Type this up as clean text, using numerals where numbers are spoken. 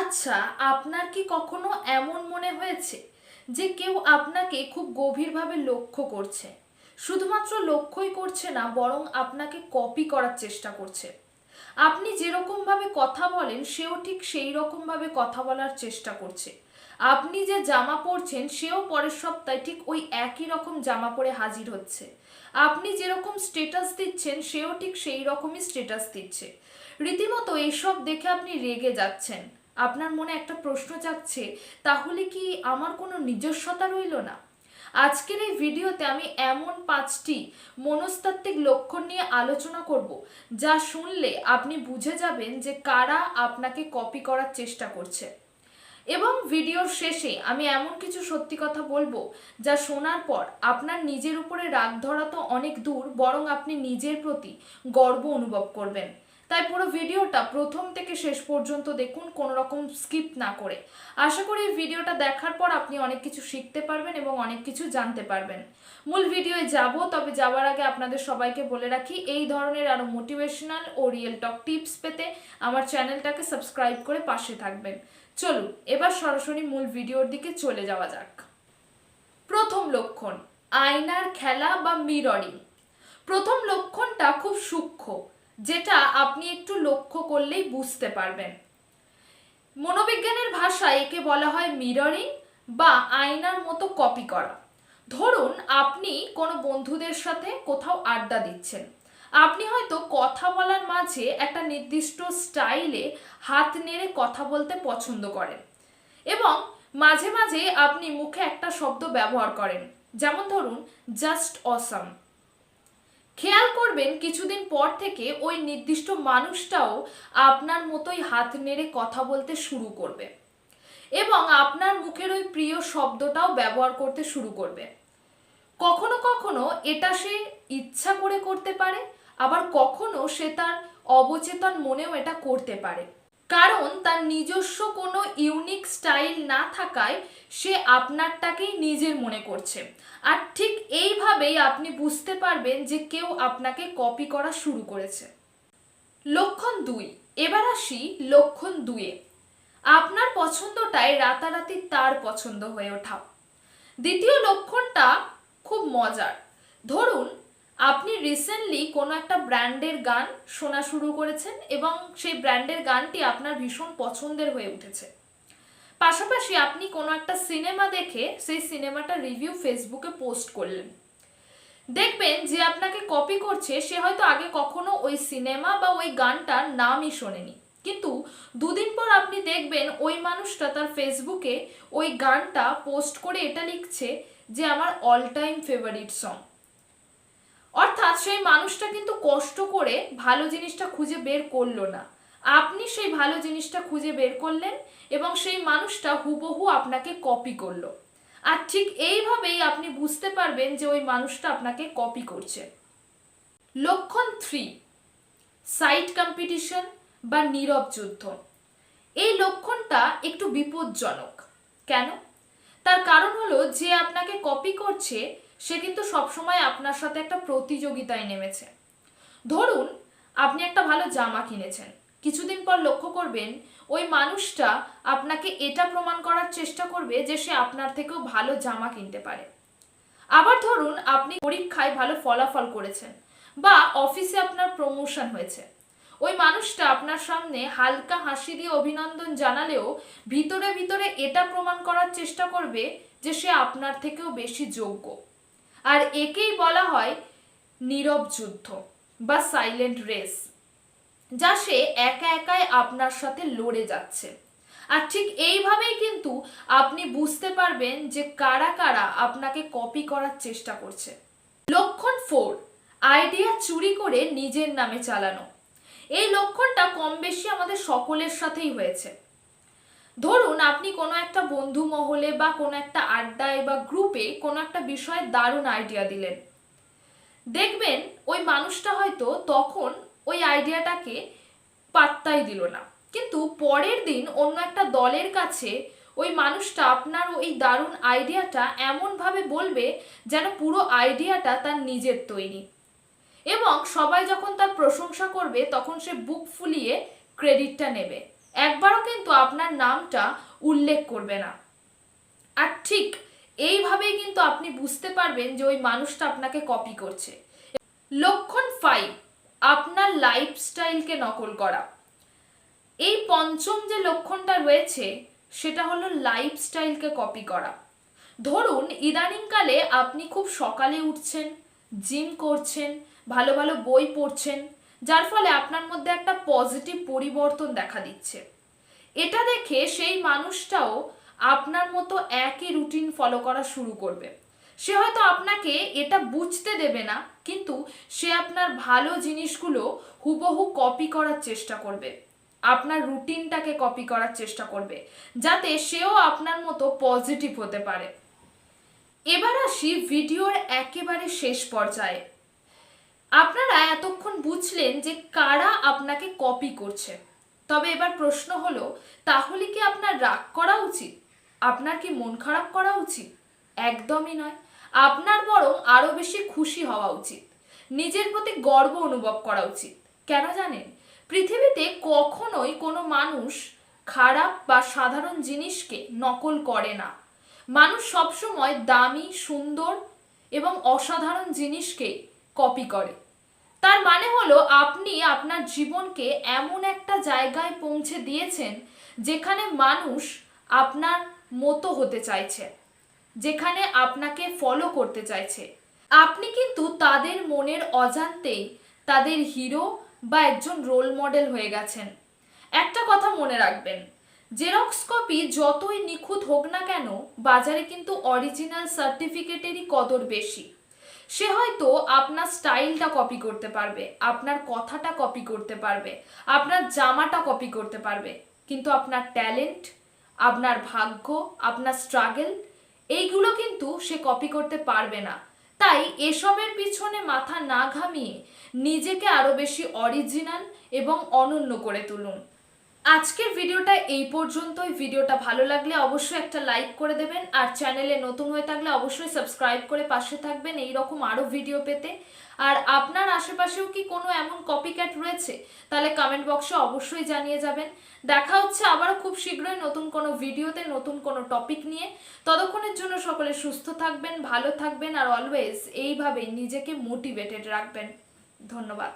আচ্ছা, আপনার কি কখনো এমন মনে হয়েছে যে কেউ আপনাকে খুব গভীরভাবে লক্ষ্য করছে? শুধুমাত্র লক্ষ্যই করছে না, বরং আপনাকে কপি করার চেষ্টা করছে। আপনি যেরকমভাবে কথা বলেন সেও ঠিক সেই রকমভাবে কথা বলার চেষ্টা করছে। আপনি যে জামা পরছেন সেও পরের সপ্তাহে ঠিক ওই একই রকম জামা পরে হাজির হচ্ছে। আপনি যেরকম স্ট্যাটাস দিচ্ছেন সেও ঠিক সেই রকমই স্ট্যাটাস দিচ্ছে। রীতিমতো এইসব দেখে আপনি রেগে যাচ্ছেন। আপনার মনে একটা প্রশ্ন জাগছে, তাহলে কি আমার কোনো নিজস্বতা রইল না? আজকের এই ভিডিওতে আমি এমন 5টি মনস্তাত্ত্বিক লক্ষণ নিয়ে আলোচনা করব, যা শুনলে আপনি বুঝে যাবেন যে কারা আপনাকে কপি করার চেষ্টা করছে। এবং ভিডিওর শেষে আমি এমন কিছু সত্যি কথা বলবো যা শোনার পর আপনার নিজের উপরে রাগ ধরা তো অনেক দূর, বরং আপনি নিজের প্রতি গর্ব অনুভব করবেন। তাই পুরো ভিডিওটা প্রথম থেকে শেষ পর্যন্ত দেখুন, কোনো রকম স্কিপ না করে। আশা করি এই ভিডিওটা দেখার পর আপনি অনেক কিছু শিখতে পারবেন এবং অনেক কিছু জানতে পারবেন। মূল ভিডিওয়ে যাব, তবে যাওয়ার আগে আপনাদের সবাইকে বলে রাখি, এই ধরনের আরও মোটিভেশনাল ও রিয়েল টক টিপস পেতে আমার চ্যানেলটাকে সাবস্ক্রাইব করে পাশে থাকবেন। চলুন এবার সরাসরি মূল ভিডিওর দিকে চলে যাওয়া যাক। প্রথম লক্ষণ, আয়নার খেলা বা মিররিং। প্রথম লক্ষণটা খুব সূক্ষ্ম, যেটা আপনি একটু লক্ষ্য করলেই বুঝতে পারবেন। মনোবিজ্ঞানের ভাষায় একে বলা হয় মিররিং বা আয়নার মতো কপি করা। ধরুন আপনি কোনো বন্ধুদের সাথে কোথাও আড্ডা দিচ্ছেন। আপনি হয়তো কথা বলার মাঝে একটা নির্দিষ্ট স্টাইলে হাত নেড়ে কথা বলতে পছন্দ করেন, এবং মাঝে মাঝে আপনি মুখে একটা শব্দ ব্যবহার করেন, যেমন ধরুন জাস্ট অসাম। খেয়াল করবেন কিছুদিন পর থেকে ওই নির্দিষ্ট মানুষটাও আপনার মতোই হাত নেড়ে কথা বলতে শুরু করবে এবং আপনার মুখের ওই প্রিয় শব্দটাও ব্যবহার করতে শুরু করবে। কখনো কখনো এটা সে ইচ্ছা করে করতে পারে, আবার কখনো সে তার অবচেতন মনেও এটা করতে পারে, কারণ তার নিজস্ব কোনো ইউনিক স্টাইল না থাকায় সে আপনারটাকেই নিজের মনে করছে। আর ঠিক এইভাবেই আপনি বুঝতে পারবেন যে কেউ আপনাকে কপি করা শুরু করেছে। লক্ষণ 2। এবার আসি লক্ষণ 2-এ, আপনার পছন্দটাই রাতারাতি তার পছন্দ হয়ে ওঠা। দ্বিতীয় লক্ষণটা খুব মজার। ধরুন আপনি রিসেন্টলি কোনো একটা ব্র্যান্ডের গান শোনা শুরু করেছেন এবং সেই ব্র্যান্ডের গানটি আপনার ভীষণ পছন্দের হয়ে উঠেছে। পাশাপাশি আপনি কোনো একটা সিনেমা দেখে সেই সিনেমাটার রিভিউ ফেসবুকে পোস্ট করলেন। দেখবেন যে আপনাকে কপি করছে সে হয়তো আগে কখনো ওই সিনেমা বা ওই গানটার নামই শোনেনি, কিন্তু দুদিন পর আপনি দেখবেন ওই মানুষটা তার ফেসবুকে ওই গানটা পোস্ট করে এটা লিখছে যে আমার অল টাইম ফেভারিট সং। অর্থাৎ সেই মানুষটা কিন্তু কষ্ট করে ভালো জিনিসটা খুঁজে বের করলো না, আপনি সেই ভালো জিনিসটা খুঁজে বের করলেন এবং সেই মানুষটা হুবহু আপনাকে কপি করলো। আর ঠিক এইভাবেই আপনি বুঝতে পারবেন যে ওই মানুষটা আপনাকে কপি করছে। লক্ষণ 3, সাইড কম্পিটিশন বা নীরব যুদ্ধ। এই লক্ষণটা একটু বিপজ্জনক। কেন? তার কারণ হলো যে আপনাকে কপি করছে সে কিন্তু সবসময় আপনার সাথে একটা প্রতিযোগিতায় নেমেছে। ধরুন আপনি একটা ভালো জামা কিনেছেন, কিছুদিন পর লক্ষ্য করবেন ওই মানুষটা আপনাকে এটা প্রমাণ করার চেষ্টা করবে যে সে আপনার থেকেও ভালো জামা কিনতে পারে। আবার ধরুন আপনি পরীক্ষায় ভালো ফলাফল করেছেন বা অফিসে আপনার প্রমোশন হয়েছে, ওই মানুষটা আপনার সামনে হালকা হাসি দিয়ে অভিনন্দন জানালেও ভিতরে ভিতরে এটা প্রমাণ করার চেষ্টা করবে যে সে আপনার থেকেও বেশি যোগ্য। আর একেই বলা হয় নীরব যুদ্ধ বা সাইলেন্ট রেস, যা সে একা একাই আপনার সাথে লড়ে যাচ্ছে। আর ঠিক এইভাবেই কিন্তু আপনি বুঝতে পারবেন যে কারা কারা আপনাকে কপি করার চেষ্টা করছে। লক্ষণ 4, আইডিয়া চুরি করে নিজের নামে চালানো। এই লক্ষণটা কম বেশি আমাদের সকলের সাথেই হয়েছে। ধরুন আপনি কোনো একটা বন্ধু মহলে বা কোনো একটা আড্ডায় বা গ্রুপে কোনো একটা বিষয়ে দারুণ আইডিয়া দিলেন। দেখবেন ওই মানুষটা হয়তো তখন ওই আইডিয়াটাকে পাত্তাই দিল না, কিন্তু পরের দিন অন্য একটা দলের কাছে ওই মানুষটা আপনার ওই দারুণ আইডিয়াটা এমনভাবে বলবে যেন পুরো আইডিয়াটা তার নিজের তৈরি, এবং সবাই যখন তার প্রশংসা করবে তখন সে বুক ফুলিয়ে ক্রেডিটটা নেবে। একবারও কিন্তু আপনার নামটা উল্লেখ করবে না। আর ঠিক এইভাবেই কিন্তু আপনি বুঝতে পারবেন যে ওই মানুষটা আপনাকে কপি করছে। লক্ষণ 5, আপনার লাইফস্টাইলকে নকল করা। এই পঞ্চম যে লক্ষণটা রয়েছে সেটা হলো লাইফস্টাইলকে কপি করা। ধরুন ইদানিংকালে আপনি খুব সকালে উঠছেন, জিম করছেন, ভালো ভালো বই পড়ছেন, যার ফলে আপনার মধ্যে একটা পজিটিভ পরিবর্তন দেখা দিচ্ছে। এটা দেখে সেই মানুষটাও আপনার মতো একই রুটিন ফলো করা শুরু করবে। সে হয়তো আপনাকে এটা বুঝতে দেবে না, কিন্তু সে আপনার ভালো জিনিসগুলো হুবহু কপি করার চেষ্টা করবে, আপনার রুটিনটাকে কপি করার চেষ্টা করবে, যাতে সেও আপনার মতো পজিটিভ হতে পারে। এবার আসি ভিডিওর একেবারে শেষ পর্যায়ে। আপনারা এতক্ষণ বুঝলেন যে কারা আপনাকে কপি করছে। তবে এবার প্রশ্ন হলো, তাহলে কি আপনার রাগ করা উচিত? আপনার কি মন খারাপ করা উচিত? একদমই নয়। আপনার বরং আরো বেশি খুশি হওয়া উচিত, নিজের প্রতি গর্ব অনুভব করা উচিত। কেন জানেন? পৃথিবীতে কখনোই কোনো মানুষ খারাপ বা সাধারণ জিনিসকে নকল করে না। মানুষ সবসময় দামি, সুন্দর এবং অসাধারণ জিনিসকে কপি করে। তার মানে হলো আপনি আপনার জীবনকে এমন একটা জায়গায় পৌঁছে দিয়েছেন যেখানে মানুষ আপনার মতো হতে চাইছে, যেখানে আপনাকে ফলো করতে চাইছে। আপনি কিন্তু তাদের মনের অজান্তেই তাদের হিরো বা একজন রোল মডেল হয়ে গেছেন। একটা কথা মনে রাখবেন, জেরক্স কপি যতই নিখুঁত হোক না কেন, বাজারে কিন্তু অরিজিনাল সার্টিফিকেটেরই কদর বেশি। সে হয়তো আপনার স্টাইলটা কপি করতে পারবে, আপনার কথাটা কপি করতে পারবে, আপনার জামাটা কপি করতে পারবে, কিন্তু আপনার ট্যালেন্ট, আপনার ভাগ্য, আপনার স্ট্রাগল, এইগুলো কিন্তু সে কপি করতে পারবে না। তাই এসবের পিছনে মাথা না ঘামিয়ে নিজেকে আরো বেশি অরিজিনাল এবং অনন্য করে তুলুন। আজকের ভিডিওটা এই পর্যন্তই। ভিডিওটা ভালো লাগলে অবশ্যই একটা লাইক করে দেবেন, আর চ্যানেলে নতুন হয়ে থাকলে অবশ্যই সাবস্ক্রাইব করে পাশে থাকবেন এই রকম আরও ভিডিও পেতে। আর আপনার আশেপাশেও কি কোনো এমন কপিক্যাট রয়েছে? তাহলে কমেন্ট বক্সে অবশ্যই জানিয়ে যাবেন। দেখা হচ্ছে আবারও খুব শীঘ্রই নতুন কোনো ভিডিওতে, নতুন কোনো টপিক নিয়ে। ততক্ষণের জন্য সকলে সুস্থ থাকবেন, ভালো থাকবেন, আর অলওয়েজ এইভাবেই নিজেকে মোটিভেটেড রাখবেন। ধন্যবাদ।